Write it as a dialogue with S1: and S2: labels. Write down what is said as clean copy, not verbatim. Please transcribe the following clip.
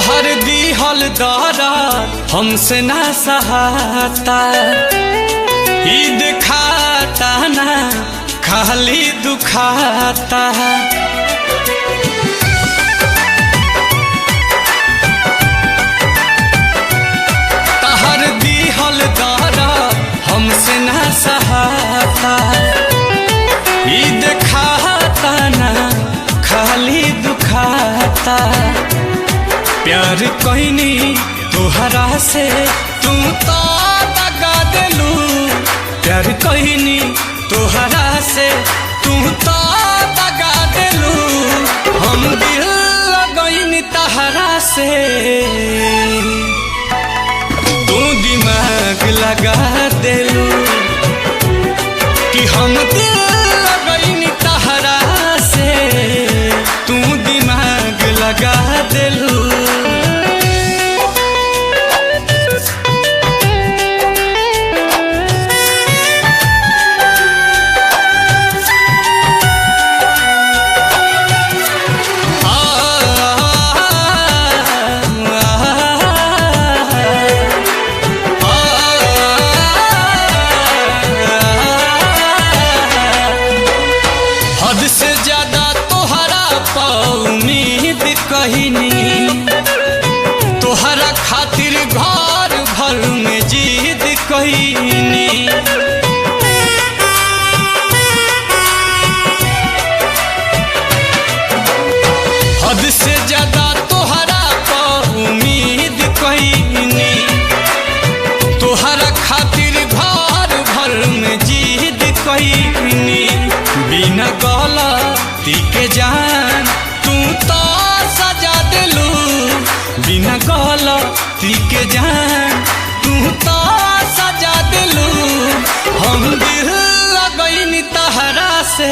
S1: तोहर दिहल दर्द हमसे ना सहाता, ई दिखाता ना खाली दुखाता। तोहर दिहल दर्द हमसे ना सहाता, ई दिखाता ना खाली दुखाता। प्यार कहनी तोहरा से तू तो दगा देलू, प्यार कहनी तोहरा से तू तो दगा देलू। हम दिल लगनी तहरा से तू दिमाग लगा देलू, कि हम दिल लगनी तहरा से तू दिमाग लगा देलू। हद से ज्यादा तोहरा पा उम्मीद कहनी, तोहरा खातिर घर भर में जीद कहनी। हद से ज्यादा तोहरा पा उम्मीद कहनी, तोहरा खातिर घर भर में जीद कहनी। बिना गलती के जान तू तो सजा देलू, बिना गलती के जान तू तो सजा देलू। हम दिल लगनी तहरा से